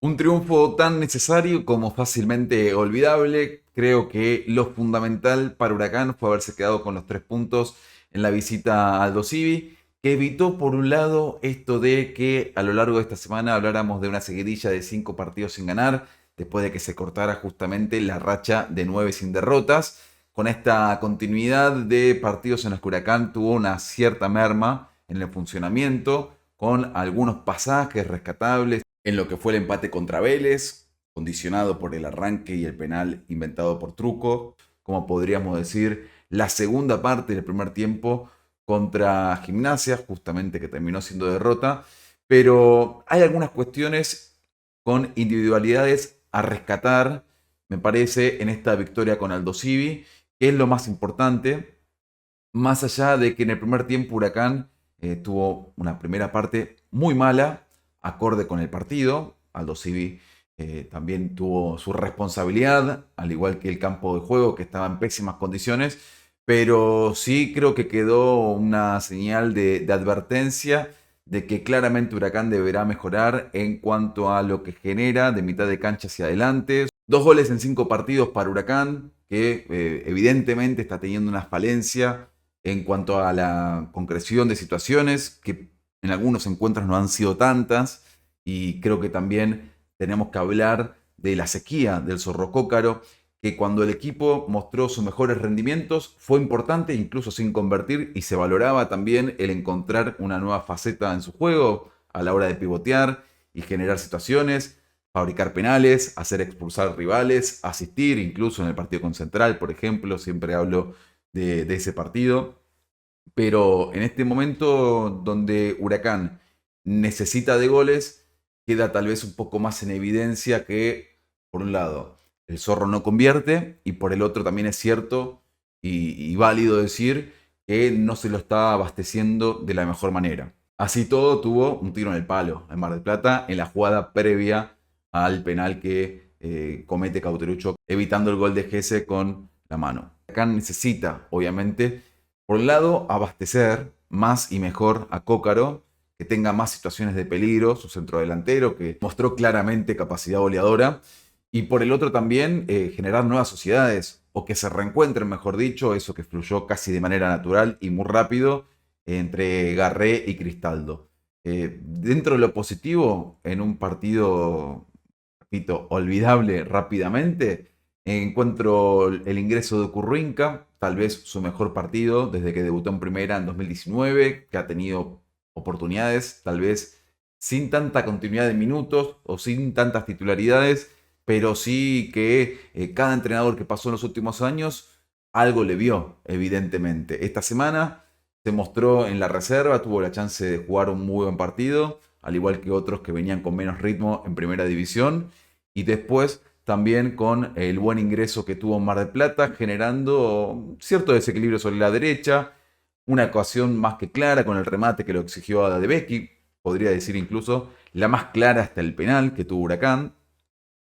Un triunfo tan necesario como fácilmente olvidable. Creo que lo fundamental para Huracán fue haberse quedado con los 3 puntos en la visita a Aldo Civi, que evitó por un lado esto de que a lo largo de esta semana habláramos de una seguidilla de 5 partidos sin ganar, después de que se cortara justamente la racha de 9 sin derrotas. Con esta continuidad de partidos en los que Huracán tuvo una cierta merma en el funcionamiento, con algunos pasajes rescatables en lo que fue el empate contra Vélez, condicionado por el arranque y el penal inventado por Truco, como podríamos decir, la segunda parte del primer tiempo contra Gimnasia, justamente que terminó siendo derrota, pero hay algunas cuestiones con individualidades a rescatar, me parece, en esta victoria con Aldo Civi, que es lo más importante, más allá de que en el primer tiempo Huracán tuvo una primera parte muy mala, acorde con el partido. Aldo Civi también tuvo su responsabilidad, al igual que el campo de juego, que estaba en pésimas condiciones, pero sí creo que quedó una señal de advertencia de que claramente Huracán deberá mejorar en cuanto a lo que genera de mitad de cancha hacia adelante. 2 goles en 5 partidos para Huracán, que evidentemente está teniendo una falencia en cuanto a la concreción de situaciones, que en algunos encuentros no han sido tantas, y creo que también tenemos que hablar de la sequía del Zorro Cócaro, que cuando el equipo mostró sus mejores rendimientos fue importante, incluso sin convertir, y se valoraba también el encontrar una nueva faceta en su juego a la hora de pivotear y generar situaciones, fabricar penales, hacer expulsar rivales, asistir, incluso en el partido con Central, por ejemplo, siempre hablo de ese partido. Pero en este momento donde Huracán necesita de goles, queda tal vez un poco más en evidencia que, por un lado, el Zorro no convierte, y por el otro también es cierto y válido decir que no se lo está abasteciendo de la mejor manera. Así todo, tuvo un tiro en el palo en Mar del Plata en la jugada previa al penal que comete Cauterucho, evitando el gol de Gese con la mano. Huracán necesita, obviamente, por un lado, abastecer más y mejor a Cócaro, que tenga más situaciones de peligro, su centrodelantero, que mostró claramente capacidad goleadora. Y por el otro también generar nuevas sociedades, o que se reencuentren, mejor dicho, eso que fluyó casi de manera natural y muy rápido entre Garré y Cristaldo. Dentro de lo positivo, en un partido, repito, olvidable rápidamente, encuentro el ingreso de Currinca, tal vez su mejor partido desde que debutó en primera en 2019, que ha tenido oportunidades, tal vez sin tanta continuidad de minutos o sin tantas titularidades, pero sí que cada entrenador que pasó en los últimos años algo le vio, evidentemente. Esta semana se mostró en la reserva, tuvo la chance de jugar un muy buen partido, al igual que otros que venían con menos ritmo en primera división, y después también con el buen ingreso que tuvo en Mar del Plata, generando cierto desequilibrio sobre la derecha, una ecuación más que clara con el remate que lo exigió a Becky, podría decir incluso la más clara hasta el penal que tuvo Huracán,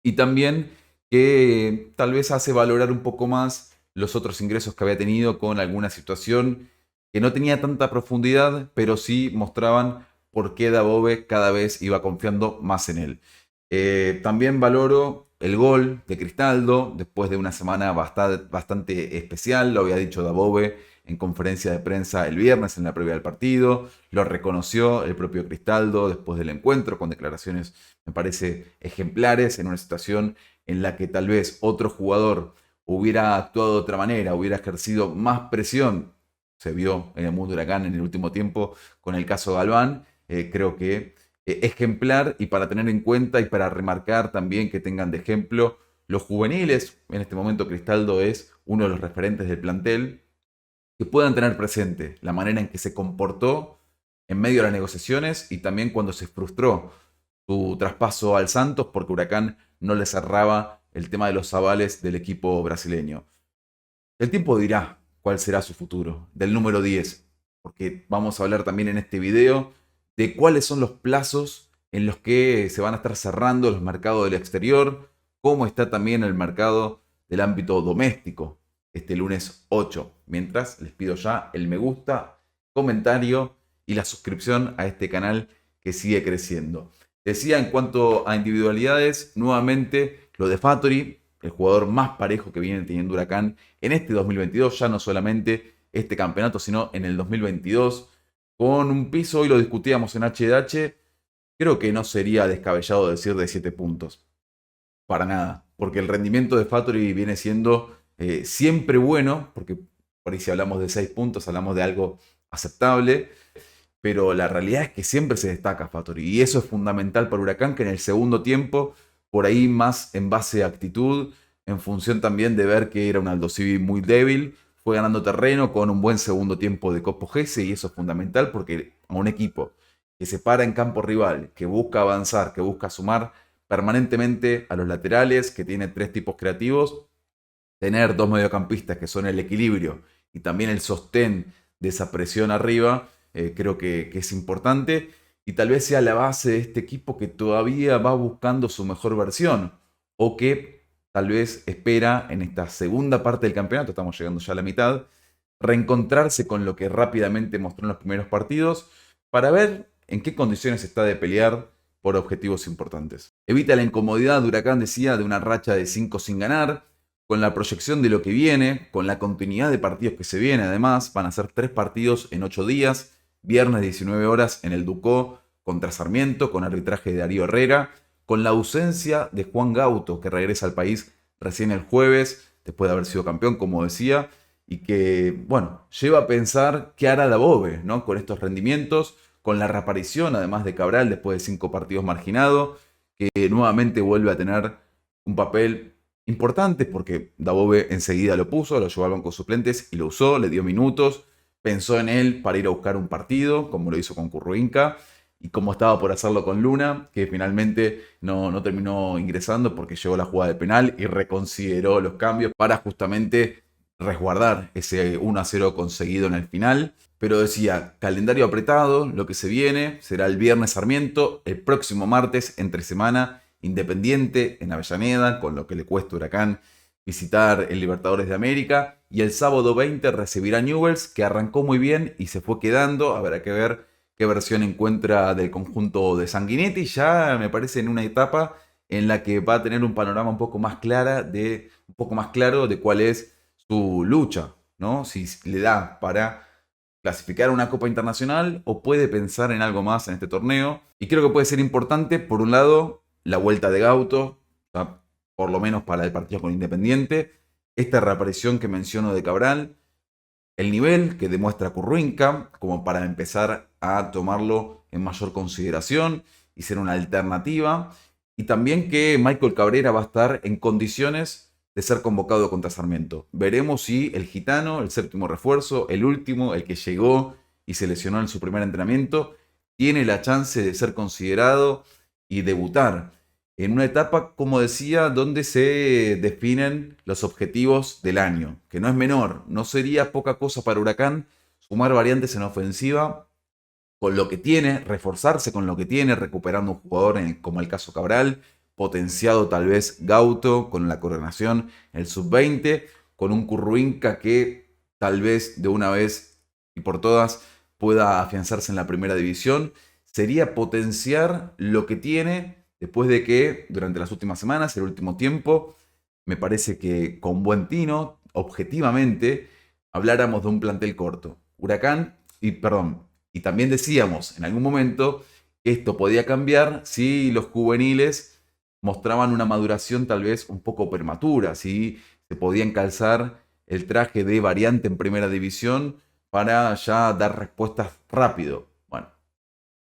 y también que tal vez hace valorar un poco más los otros ingresos que había tenido con alguna situación que no tenía tanta profundidad, pero sí mostraban por qué Dabove cada vez iba confiando más en él. También valoro el gol de Cristaldo después de una semana bastante especial, lo había dicho Dabove en conferencia de prensa el viernes en la previa del partido, lo reconoció el propio Cristaldo después del encuentro con declaraciones, me parece, ejemplares en una situación en la que tal vez otro jugador hubiera actuado de otra manera, hubiera ejercido más presión. Se vio en el mundo Huracán en el último tiempo con el caso Galván. Creo que ejemplar, y para tener en cuenta y para remarcar también que tengan de ejemplo los juveniles. En este momento Cristaldo es uno de los referentes del plantel, que puedan tener presente la manera en que se comportó en medio de las negociaciones y también cuando se frustró su traspaso al Santos porque Huracán no le cerraba el tema de los avales del equipo brasileño. El tiempo dirá cuál será su futuro, del número 10, porque vamos a hablar también en este video de cuáles son los plazos en los que se van a estar cerrando los mercados del exterior, cómo está también el mercado del ámbito doméstico este lunes 8. Mientras les pido ya el me gusta, comentario y la suscripción a este canal que sigue creciendo. Decía en cuanto a individualidades, nuevamente lo de Fattori, el jugador más parejo que viene teniendo Huracán en este 2022, ya no solamente este campeonato, sino en el 2022, con un piso, hoy lo discutíamos en HDH, creo que no sería descabellado decir de 7 puntos, para nada, porque el rendimiento de Fattori viene siendo siempre bueno, porque por ahí si hablamos de 6 puntos, hablamos de algo aceptable, pero la realidad es que siempre se destaca Fattori. Y eso es fundamental para Huracán, que en el segundo tiempo, por ahí más en base a actitud, en función también de ver que era un Aldo Civi muy débil, fue ganando terreno con un buen segundo tiempo de Copo Gese, y eso es fundamental porque a un equipo que se para en campo rival, que busca avanzar, que busca sumar permanentemente a los laterales, que tiene tres tipos creativos, tener dos mediocampistas que son el equilibrio y también el sostén de esa presión arriba, creo que es importante y tal vez sea la base de este equipo que todavía va buscando su mejor versión o que tal vez espera en esta segunda parte del campeonato, estamos llegando ya a la mitad, reencontrarse con lo que rápidamente mostró en los primeros partidos para ver en qué condiciones está de pelear por objetivos importantes. Evita la incomodidad, Huracán decía, de una racha de 5 sin ganar, con la proyección de lo que viene, con la continuidad de partidos que se viene, además, van a ser 3 partidos en 8 días, viernes 19 horas en el Ducó contra Sarmiento, con arbitraje de Darío Herrera, con la ausencia de Juan Gauto, que regresa al país recién el jueves, después de haber sido campeón, como decía, y que, bueno, lleva a pensar qué hará Dabove, ¿no? Con estos rendimientos, con la reaparición, además de Cabral, después de 5 partidos marginado, que nuevamente vuelve a tener un papel importante porque Dabove enseguida lo puso, lo llevó al banco de suplentes y lo usó, le dio minutos, pensó en él para ir a buscar un partido, como lo hizo con Curruinca, y como estaba por hacerlo con Luna, que finalmente no terminó ingresando porque llegó la jugada de penal y reconsideró los cambios para justamente resguardar ese 1-0 conseguido en el final. Pero decía, calendario apretado, lo que se viene será el viernes Sarmiento, el próximo martes, entre semana, Independiente en Avellaneda, con lo que le cuesta Huracán visitar el Libertadores de América. Y el sábado 20 recibirá Newell's, que arrancó muy bien y se fue quedando. Habrá que ver qué versión encuentra del conjunto de Sanguinetti. Ya me parece en una etapa en la que va a tener un panorama un poco más claro de cuál es su lucha, ¿no? Si le da para clasificar a una Copa Internacional o puede pensar en algo más en este torneo. Y creo que puede ser importante, por un lado, la vuelta de Gauto, ya por lo menos para el partido con Independiente, esta reaparición que menciono de Cabral, el nivel que demuestra Curruinca, como para empezar a tomarlo en mayor consideración y ser una alternativa. Y también que Michael Cabrera va a estar en condiciones de ser convocado contra Sarmiento. Veremos si el gitano, el séptimo refuerzo, el último, el que llegó y se lesionó en su primer entrenamiento, tiene la chance de ser considerado y debutar en una etapa, como decía, donde se definen los objetivos del año, que no es menor, no sería poca cosa para Huracán sumar variantes en ofensiva con lo que tiene, reforzarse con lo que tiene, recuperando un jugador como el caso Cabral, potenciado tal vez Gauto con la coronación en el sub-20, con un Curruinca que tal vez de una vez y por todas pueda afianzarse en la primera división. Sería potenciar lo que tiene después de que durante las últimas semanas, el último tiempo, me parece que con buen tino, objetivamente, habláramos de un plantel corto. Huracán, y también decíamos en algún momento que esto podía cambiar si los juveniles mostraban una maduración tal vez un poco prematura, si se podían calzar el traje de variante en primera división para ya dar respuestas rápido. Bueno,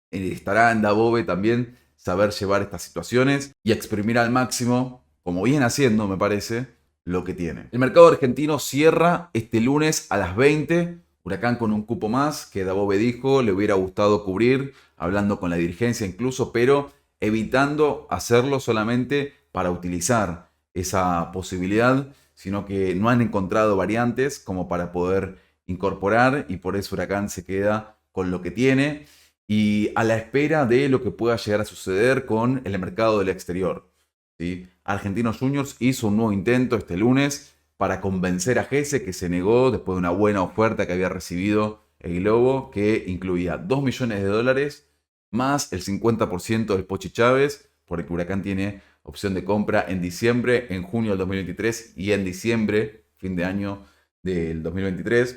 estará en Dabove también saber llevar estas situaciones y exprimir al máximo, como viene haciendo, me parece, lo que tiene. El mercado argentino cierra este lunes a las 20. Huracán con un cupo más que Dabove dijo le hubiera gustado cubrir, hablando con la dirigencia incluso, pero evitando hacerlo solamente para utilizar esa posibilidad, sino que no han encontrado variantes como para poder incorporar y por eso Huracán se queda con lo que tiene y a la espera de lo que pueda llegar a suceder con el mercado del exterior. ¿Sí? Argentinos Juniors hizo un nuevo intento este lunes para convencer a Gese, que se negó después de una buena oferta que había recibido el Globo, que incluía $2 millones más el 50% del Pochi Chávez, por el que Huracán tiene opción de compra en diciembre, en junio del 2023 y en diciembre, fin de año del 2023,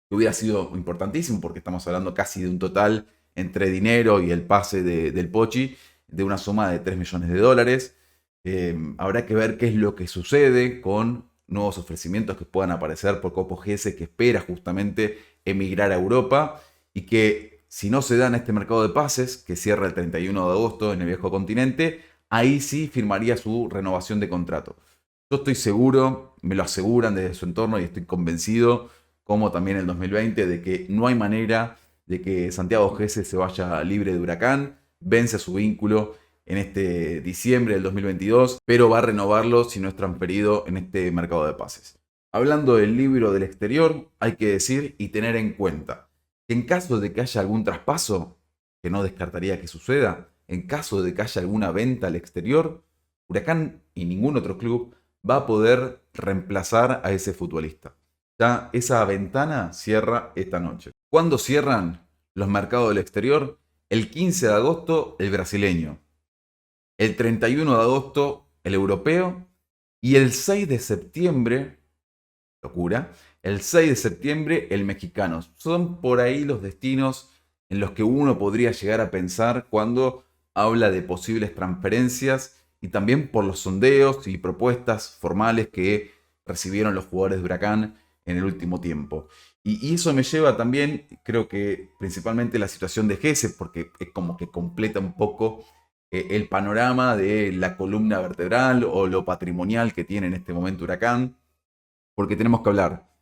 que hubiera sido importantísimo porque estamos hablando casi de un total entre dinero y el pase del Pochi de una suma de 3 millones de dólares. Habrá que ver qué es lo que sucede con nuevos ofrecimientos que puedan aparecer por Copo GS, que espera justamente emigrar a Europa y que si no se da en este mercado de pases, que cierra el 31 de agosto en el viejo continente, ahí sí firmaría su renovación de contrato. Yo estoy seguro, me lo aseguran desde su entorno y estoy convencido, como también en el 2020, de que no hay manera de que Santiago Gese se vaya libre de Huracán, vence su vínculo en este diciembre del 2022, pero va a renovarlo si no es transferido en este mercado de pases. Hablando del libro del exterior, hay que decir y tener en cuenta que en caso de que haya algún traspaso, que no descartaría que suceda, en caso de que haya alguna venta al exterior, Huracán y ningún otro club va a poder reemplazar a ese futbolista. Ya esa ventana cierra esta noche. ¿Cuándo cierran los mercados del exterior? El 15 de agosto el brasileño, el 31 de agosto el europeo y el 6 de septiembre, locura, el 6 de septiembre el mexicano. Son por ahí los destinos en los que uno podría llegar a pensar cuando habla de posibles transferencias y también por los sondeos y propuestas formales que recibieron los jugadores de Huracán en el último tiempo. Y eso me lleva también, creo que principalmente la situación de Gese, porque es como que completa un poco el panorama de la columna vertebral o lo patrimonial que tiene en este momento Huracán, porque tenemos que hablar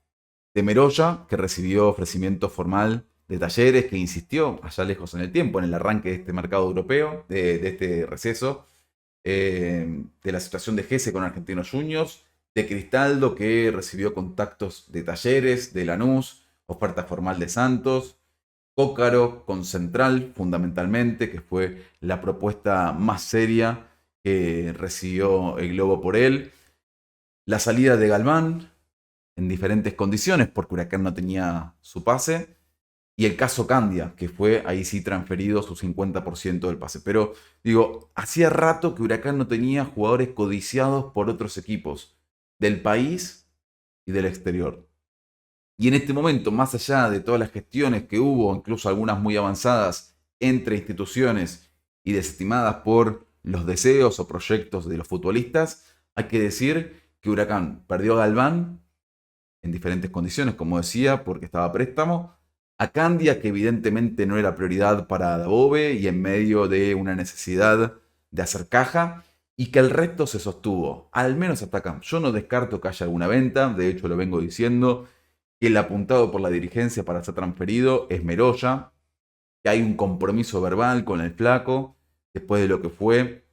de Meroya, que recibió ofrecimiento formal de Talleres, que insistió allá lejos en el tiempo, en el arranque de este mercado europeo, de este receso, de la situación de Gese con Argentinos Juniors, de Cristaldo, que recibió contactos de Talleres, de Lanús, oferta formal de Santos, Cócaro con Central, fundamentalmente, que fue la propuesta más seria que recibió el Globo por él, la salida de Galván en diferentes condiciones, porque Huracán no tenía su pase, y el caso Candia, que fue ahí sí transferido su 50% del pase. Pero digo, hacía rato que Huracán no tenía jugadores codiciados por otros equipos del país y del exterior. Y en este momento, más allá de todas las gestiones que hubo, incluso algunas muy avanzadas entre instituciones y desestimadas por los deseos o proyectos de los futbolistas, hay que decir que Huracán perdió a Galván en diferentes condiciones, como decía, porque estaba a préstamo, a Candia, que evidentemente no era prioridad para Dabove y en medio de una necesidad de hacer caja, y que el resto se sostuvo, al menos hasta acá. Yo no descarto que haya alguna venta, de hecho lo vengo diciendo, que el apuntado por la dirigencia para ser transferido es Meroya, que hay un compromiso verbal con el flaco, después de lo que fue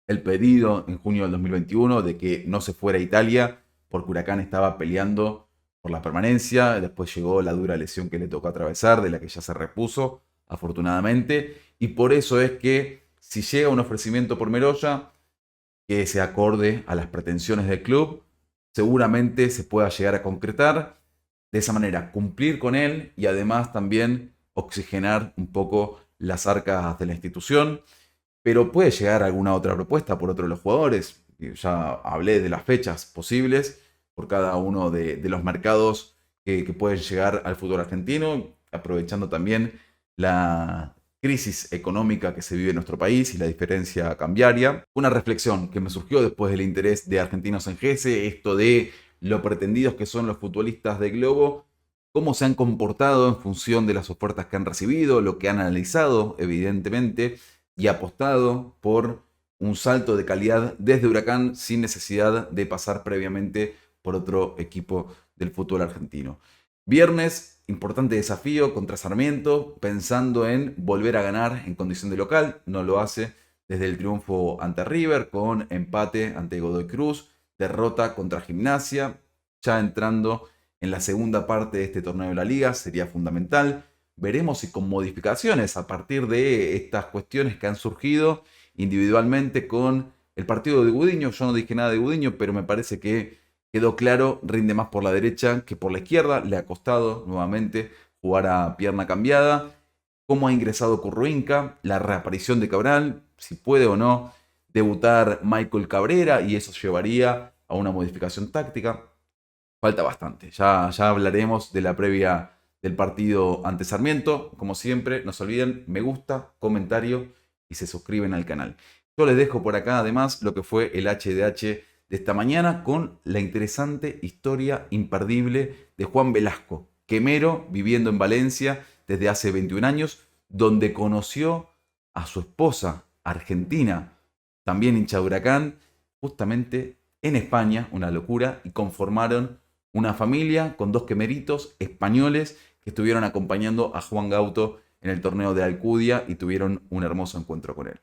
el pedido en junio del 2021 de que no se fuera a Italia porque Huracán estaba peleando por la permanencia. Después llegó la dura lesión que le tocó atravesar, de la que ya se repuso, afortunadamente. Y por eso es que si llega un ofrecimiento por Meroya que se acorde a las pretensiones del club, seguramente se pueda llegar a concretar. De esa manera, cumplir con él y además también oxigenar un poco las arcas de la institución. Pero puede llegar alguna otra propuesta por otro de los jugadores. Ya hablé de las fechas posibles por cada uno de los mercados que pueden llegar al fútbol argentino, aprovechando también la crisis económica que se vive en nuestro país y la diferencia cambiaria. Una reflexión que me surgió después del interés de Argentinos en Gese, esto de lo pretendidos que son los futbolistas de Globo, cómo se han comportado en función de las ofertas que han recibido, lo que han analizado, evidentemente, y apostado por un salto de calidad desde Huracán sin necesidad de pasar previamente por otro equipo del fútbol argentino. Viernes, importante desafío contra Sarmiento, pensando en volver a ganar en condición de local. No lo hace desde el triunfo ante River, con empate ante Godoy Cruz, derrota contra Gimnasia, ya entrando en la segunda parte de este torneo de la liga, sería fundamental. Veremos si con modificaciones a partir de estas cuestiones que han surgido individualmente con el partido de Gudiño. Yo no dije nada de Gudiño, pero me parece que quedó claro, rinde más por la derecha que por la izquierda. Le ha costado nuevamente jugar a pierna cambiada. cómo ha ingresado Curruinca, la reaparición de Cabral, si puede o no debutar Michael Cabrera y eso llevaría a una modificación táctica. Falta bastante. Ya hablaremos de la previa del partido ante Sarmiento. Como siempre, no se olviden, me gusta, comentario y se suscriben al canal. Yo les dejo por acá además lo que fue el HDH de esta mañana con la interesante historia imperdible de Juan Velasco, quemero viviendo en Valencia desde hace 21 años, donde conoció a su esposa argentina, también hincha de Huracán, justamente en España, una locura, y conformaron una familia con 2 quemeritos españoles que estuvieron acompañando a Juan Gauto en el torneo de Alcudia y tuvieron un hermoso encuentro con él.